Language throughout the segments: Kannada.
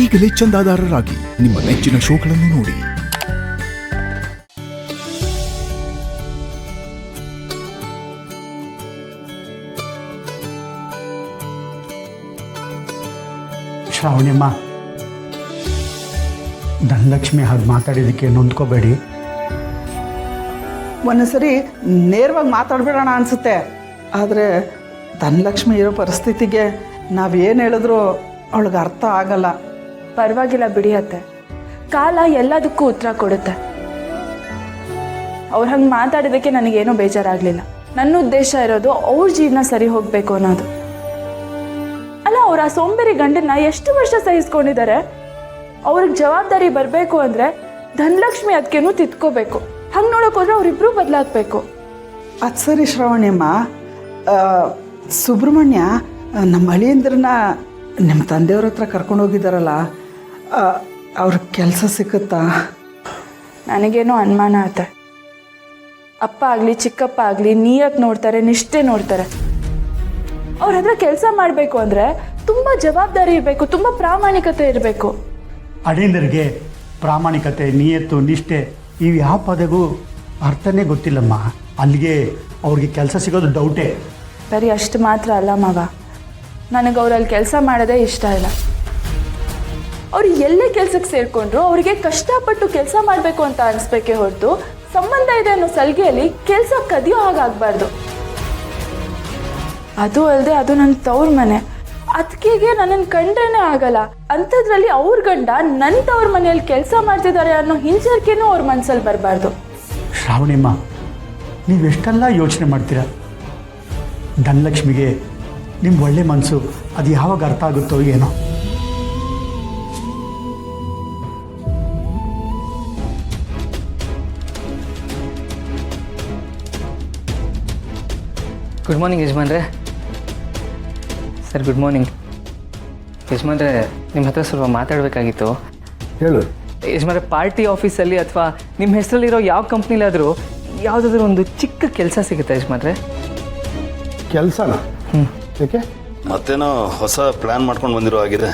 ಈಗಲೇ ಚಂದಾದಾರರಾಗಿ ನಿಮ್ಮ ನೆಚ್ಚಿನ ಶೋಗಳನ್ನು ನೋಡಿ. ಶ್ರಾವಣಿಯಮ್ಮ, ಧನಲಕ್ಷ್ಮಿ ಹಾಗೆ ಮಾತಾಡಿದ್ದಕ್ಕೆ ನೊಂದ್ಕೋಬೇಡಿ. ಒಂದೊಂದ್ಸರಿ ನೇರವಾಗಿ ಮಾತಾಡ್ಬೇಡೋಣ ಅನಿಸುತ್ತೆ. ಆದರೆ ಧನಲಕ್ಷ್ಮಿ ಇರೋ ಪರಿಸ್ಥಿತಿಗೆ ನಾವೇನು ಹೇಳಿದ್ರು ಅವಳಿಗೆ ಅರ್ಥ ಆಗಲ್ಲ. ಪರವಾಗಿಲ್ಲ ಬಿಡಿ ಅತ್ತೆ, ಕಾಲ ಎಲ್ಲದಕ್ಕೂ ಉತ್ತರ ಕೊಡುತ್ತೆ. ಅವ್ರು ಹಂಗೆ ಮಾತಾಡಿದ್ದಕ್ಕೆ ನನಗೇನೂ ಬೇಜಾರಾಗಲಿಲ್ಲ. ನನ್ನ ಉದ್ದೇಶ ಇರೋದು ಅವ್ರ ಜೀವನ ಸರಿ ಹೋಗಬೇಕು ಅನ್ನೋದು. ಅಲ್ಲ, ಅವ್ರು ಆ ಸೋಂಬೇರಿ ಗಂಡನ್ನ ಎಷ್ಟು ವರ್ಷ ಸಹಿಸ್ಕೊಂಡಿದ್ದಾರೆ. ಅವ್ರಿಗೆ ಜವಾಬ್ದಾರಿ ಬರಬೇಕು ಅಂದರೆ ಧನಲಕ್ಷ್ಮಿ ಅದಕ್ಕೇನು ತಿದ್ಕೋಬೇಕು. ಹಂಗೆ ನೋಡೋಕೆ ಹೋದ್ರೆ ಅವರಿಬ್ಬರು ಬದಲಾಗಬೇಕು. ಅದು ಸರಿ ಶ್ರಾವಣಿಯಮ್ಮ, ಸುಬ್ರಹ್ಮಣ್ಯ ನಮ್ಮ ಅಳಿಯಂದ್ರನ್ನ ನಿಮ್ಮ ತಂದೆಯವ್ರ ಹತ್ರ ಕರ್ಕೊಂಡೋಗಿದ್ದಾರಲ್ಲ, ಅವ್ರಿಗೆ ಕೆಲಸ ಸಿಕ್ಕುತ್ತಾ? ನನಗೇನೋ ಅನುಮಾನ ಆತ. ಅಪ್ಪ ಆಗಲಿ ಚಿಕ್ಕಪ್ಪ ಆಗಲಿ ನೀಯತ್ ನೋಡ್ತಾರೆ, ನಿಷ್ಠೆ ನೋಡ್ತಾರೆ. ಅವ್ರ ಹತ್ರ ಕೆಲಸ ಮಾಡಬೇಕು ಅಂದರೆ ತುಂಬ ಜವಾಬ್ದಾರಿ ಇರಬೇಕು, ತುಂಬ ಪ್ರಾಮಾಣಿಕತೆ ಇರಬೇಕು. ಅಳಿಯಂದರಿಗೆ ಪ್ರಾಮಾಣಿಕತೆ, ನಿಯತ್ತು, ನಿಷ್ಠೆ ಇವು ಯಾವ ಪದಗೂ ಅರ್ಥನೇ ಗೊತ್ತಿಲ್ಲಮ್ಮ. ಅಲ್ಲಿಗೆ ಅವ್ರಿಗೆ ಕೆಲಸ ಸಿಗೋದು ಡೌಟೇ. ಬರೀ ಅಷ್ಟು ಮಾತ್ರ ಅಲ್ಲ ಮಗ, ನನಗೆ ಅವರಲ್ಲಿ ಕೆಲಸ ಮಾಡೋದೇ ಇಷ್ಟ ಇಲ್ಲ. ಅವ್ರು ಎಲ್ಲೇ ಕೆಲಸಕ್ಕೆ ಸೇರಿಕೊಂಡ್ರು ಅವರಿಗೆ ಕಷ್ಟಪಟ್ಟು ಕೆಲಸ ಮಾಡಬೇಕು ಅಂತ ಅನಿಸ್ಬೇಕೇ ಹೊರತು ಸಂಬಂಧ ಇದೆ ಅನ್ನೋ ಸಲಿಗೆಯಲ್ಲಿ ಕೆಲಸ ಕದಿಯೋ ಹಾಗಾಗಬಾರ್ದು. ಅದು ಅಲ್ಲದೆ ಅದು ನನ್ನ ತವ್ರ ಮನೆ. ಅದಕ್ಕೆಗೆ ನನ್ನನ್ನು ಕಂಡ್ರೇನೆ ಆಗಲ್ಲ. ಅಂಥದ್ರಲ್ಲಿ ಅವ್ರ ಗಂಡ ನನ್ನ ತವ್ರ ಮನೆಯಲ್ಲಿ ಕೆಲಸ ಮಾಡ್ತಿದ್ದಾರೆ ಅನ್ನೋ ಹಿಂಜರಿಕೆನೂ ಅವ್ರ ಮನಸ್ಸಲ್ಲಿ ಬರಬಾರ್ದು. ಶ್ರಾವಣಿಯಮ್ಮ, ನೀವೆಷ್ಟೆಲ್ಲ ಯೋಚನೆ ಮಾಡ್ತೀರ. ಧನಲಕ್ಷ್ಮಿಗೆ ನಿಮ್ಮ ಒಳ್ಳೆ ಮನಸ್ಸು ಅದು ಯಾವಾಗ ಅರ್ಥ ಆಗುತ್ತೋ ಏನೋ. ಗುಡ್ ಮಾರ್ನಿಂಗ್ ಯಜಮಾನ್ರೆ. Sir good morning. ಯಜಮಾನ್ರೆ, ನಿಮ್ಮ ಹತ್ರ ಸ್ವಲ್ಪ ಮಾತಾಡಬೇಕಾಗಿತ್ತು. ಹೇಳು. ಯಜಮಾನ್ರೆ, ಪಾರ್ಟಿ ಆಫೀಸಲ್ಲಿ ಅಥವಾ ನಿಮ್ಮ ಹೆಸರಲ್ಲಿರೋ ಯಾವ ಕಂಪ್ನಿಲಾದರೂ ಯಾವುದಾದ್ರೂ ಒಂದು ಚಿಕ್ಕ ಕೆಲಸ ಸಿಗುತ್ತೆ ಯಜಮಾನ್ರೆ? ಕೆಲಸನ? ಯಾಕೆ? ಮತ್ತೇನೋ ಹೊಸ ಪ್ಲ್ಯಾನ್ ಮಾಡ್ಕೊಂಡು ಬಂದಿರೋ ಆಗಿದೆ.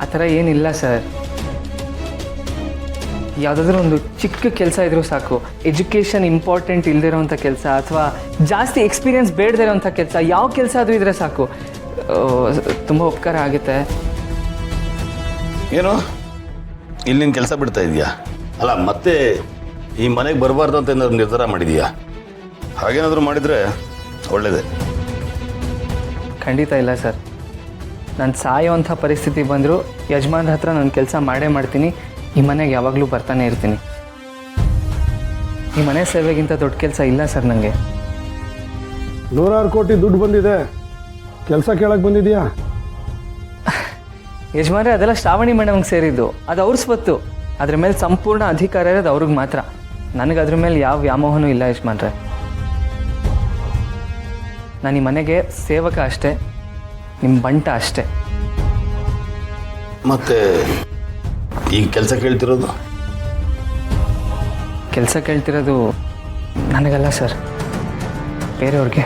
ಆ ಥರ ಏನಿಲ್ಲ ಸರ್. ಯಾವುದಾದ್ರೂ ಒಂದು ಚಿಕ್ಕ ಕೆಲಸ ಇದ್ರೂ ಸಾಕು. ಎಜುಕೇಷನ್ ಇಂಪಾರ್ಟೆಂಟ್ ಇಲ್ಲದಿರೋವಂಥ ಕೆಲಸ ಅಥವಾ ಜಾಸ್ತಿ ಎಕ್ಸ್ಪೀರಿಯನ್ಸ್ ಬೇಡದೇ ಇರೋವಂಥ ಕೆಲಸ, ಯಾವ ಕೆಲಸ ಆದರೂ ಇದ್ದರೆ ಸಾಕು. ತುಂಬ ಉಪಕಾರ ಆಗುತ್ತೆ. ಏನು ಇಲ್ಲಿನ ಕೆಲಸ ಬಿಡ್ತಾ ಇದೆಯಾ? ಅಲ್ಲ, ಮತ್ತೆ ಈ ಮನೆಗೆ ಬರಬಾರ್ದು ಅಂತ ಏನಾದ್ರು ನಿರ್ಧಾರ ಮಾಡಿದೀಯಾ? ಹಾಗೇನಾದರೂ ಮಾಡಿದರೆ ಒಳ್ಳೆಯದೇ. ಖಂಡಿತ ಇಲ್ಲ ಸರ್. ನಾನು ಸಾಯೋವಂಥ ಪರಿಸ್ಥಿತಿ ಬಂದರೂ ಯಜಮಾನ್ರ ಹತ್ರ ನಾನು ಕೆಲಸ ಮಾಡೇ ಮಾಡ್ತೀನಿ. ಈ ಮನೆಗೆ ಯಾವಾಗಲೂ ಬರ್ತಾನೆ ಇರ್ತೀನಿ. ಈ ಮನೆ ಸೇವೆಗಿಂತ ದೊಡ್ಡ ಕೆಲಸ ಇಲ್ಲ ಸರ್ ನನಗೆ. 100 ಕೋಟಿ ದುಡ್ಡು ಬಂದಿದೆ, ಕೆಲಸ ಕೇಳಕ್ಕೆ ಬಂದಿದ್ಯಾ? ಯಜಮಾನ್ರೆ, ಅದೆಲ್ಲ ಶ್ರಾವಣಿ ಮೇಡಮ್ಗೆ ಸೇರಿದ್ದು. ಅದು ಅವ್ರ ಸ್ವತ್ತು. ಅದ್ರ ಮೇಲೆ ಸಂಪೂರ್ಣ ಅಧಿಕಾರ ಇರೋದು ಅವ್ರಿಗೆ ಮಾತ್ರ. ನನಗೆ ಅದ್ರ ಮೇಲೆ ಯಾವ ವ್ಯಾಮೋಹನೂ ಇಲ್ಲ ಯಜಮಾನ್ರೆ. ನಾನು ಈ ಮನೆಗೆ ಸೇವಕ ಅಷ್ಟೇ, ನಿಮ್ಮ ಬಂಟ ಅಷ್ಟೇ. ಮತ್ತೆ ಈಗ ಕೆಲಸ ಕೇಳ್ತಿರೋದು? ಕೆಲಸ ಕೇಳ್ತಿರೋದು ನನಗಲ್ಲ ಸರ್, ಬೇರೆಯವ್ರಿಗೆ.